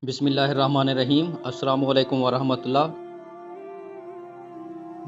بسم اللہ الرحمن الرحیم۔ السلام علیکم ورحمۃ اللہ۔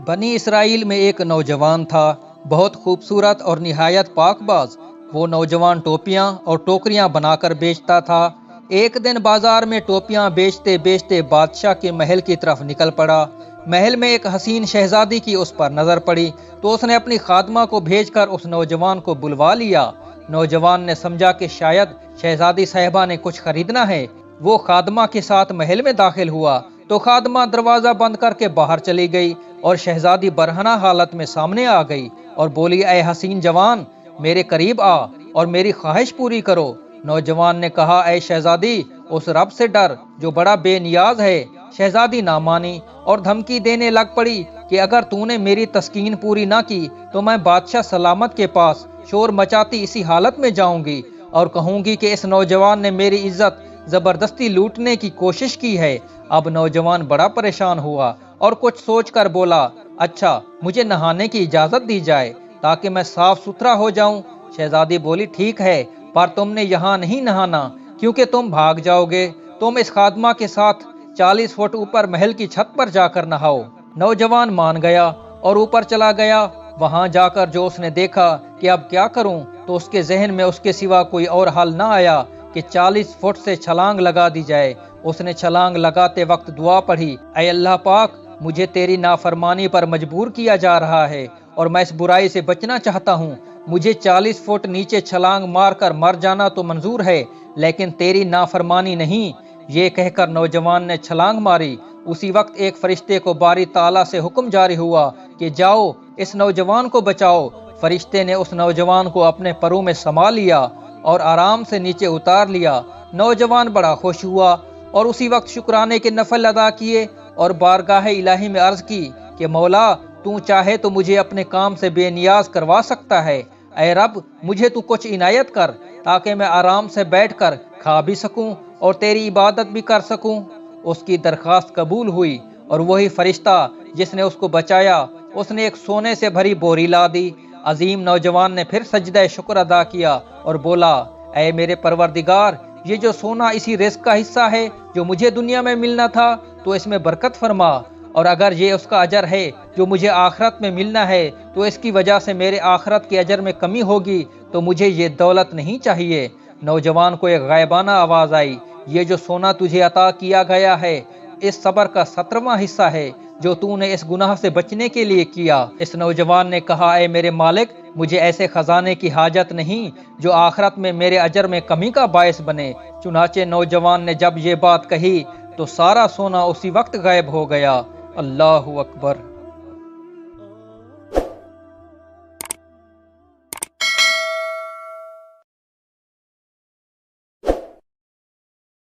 بنی اسرائیل میں ایک نوجوان تھا، بہت خوبصورت اور نہایت پاک باز۔ وہ نوجوان ٹوپیاں اور ٹوکریاں بنا کر بیچتا تھا۔ ایک دن بازار میں ٹوپیاں بیچتے بیچتے بادشاہ کے محل کی طرف نکل پڑا۔ محل میں ایک حسین شہزادی کی اس پر نظر پڑی تو اس نے اپنی خادمہ کو بھیج کر اس نوجوان کو بلوا لیا۔ نوجوان نے سمجھا کہ شاید شہزادی صاحبہ نے کچھ خریدنا ہے۔ وہ خادمہ کے ساتھ محل میں داخل ہوا تو خادمہ دروازہ بند کر کے باہر چلی گئی اور شہزادی برہنہ حالت میں سامنے آ گئی اور بولی، اے حسین جوان، میرے قریب آ اور میری خواہش پوری کرو۔ نوجوان نے کہا، اے شہزادی، اس رب سے ڈر جو بڑا بے نیاز ہے۔ شہزادی نہ مانی اور دھمکی دینے لگ پڑی کہ اگر تو نے میری تسکین پوری نہ کی تو میں بادشاہ سلامت کے پاس شور مچاتی اسی حالت میں جاؤں گی اور کہوں گی کہ اس نوجوان نے میری عزت زبردستی لوٹنے کی کوشش کی ہے۔ اب نوجوان بڑا پریشان ہوا اور کچھ سوچ کر بولا، اچھا مجھے نہانے کی اجازت دی جائے تاکہ میں صاف ستھرا ہو جاؤں۔ شہزادی بولی، ٹھیک ہے، پر تم نے یہاں نہیں نہانا کیونکہ تم بھاگ جاؤ گے۔ تم اس خادمہ کے ساتھ 40 فٹ اوپر محل کی چھت پر جا کر نہاؤ۔ نوجوان مان گیا اور اوپر چلا گیا۔ وہاں جا کر جو اس نے دیکھا کہ اب کیا کروں تو اس کے ذہن میں اس کے سوا کوئی اور حل نہ آیا کہ 40 فٹ سے چھلانگ لگا دی جائے۔ اس نے چھلانگ لگاتے وقت دعا پڑھی، اے اللہ پاک، مجھے تیری نافرمانی پر مجبور کیا جا رہا ہے اور میں اس برائی سے بچنا چاہتا ہوں۔ مجھے 40 فٹ نیچے چھلانگ مار کر مر جانا تو منظور ہے لیکن تیری نافرمانی نہیں۔ یہ کہہ کر نوجوان نے چھلانگ ماری۔ اسی وقت ایک فرشتے کو باری تعالیٰ سے حکم جاری ہوا کہ جاؤ اس نوجوان کو بچاؤ۔ فرشتے نے اس نوجوان کو اپنے پروں میں سما لیا اور آرام سے نیچے اتار لیا۔ نوجوان بڑا خوش ہوا اور اسی وقت شکرانے کے نفل ادا کیے اور بارگاہ الہی میں عرض کی کہ مولا، تو چاہے تو مجھے اپنے کام سے بے نیاز کروا سکتا ہے۔ اے رب، مجھے تو کچھ عنایت کر تاکہ میں آرام سے بیٹھ کر کھا بھی سکوں اور تیری عبادت بھی کر سکوں۔ اس کی درخواست قبول ہوئی اور وہی فرشتہ جس نے اس کو بچایا، اس نے ایک سونے سے بھری بوری لا دی۔ عظیم نوجوان نے پھر سجدہ شکر ادا کیا اور بولا، اے میرے پروردگار، یہ جو سونا اسی رزق کا حصہ ہے جو مجھے دنیا میں ملنا تھا، تو اس میں برکت فرما، اور اگر یہ اس کا اجر ہے جو مجھے آخرت میں ملنا ہے تو اس کی وجہ سے میرے آخرت کے اجر میں کمی ہوگی تو مجھے یہ دولت نہیں چاہیے۔ نوجوان کو ایک غائبانہ آواز آئی، یہ جو سونا تجھے عطا کیا گیا ہے اس صبر کا 17واں حصہ ہے جو تو نے اس گناہ سے بچنے کے لیے کیا۔ اس نوجوان نے کہا، اے میرے مالک، مجھے ایسے خزانے کی حاجت نہیں جو آخرت میں میرے اجر میں کمی کا باعث بنے۔ چنانچہ نوجوان نے جب یہ بات کہی تو سارا سونا اسی وقت غائب ہو گیا۔ اللہ اکبر۔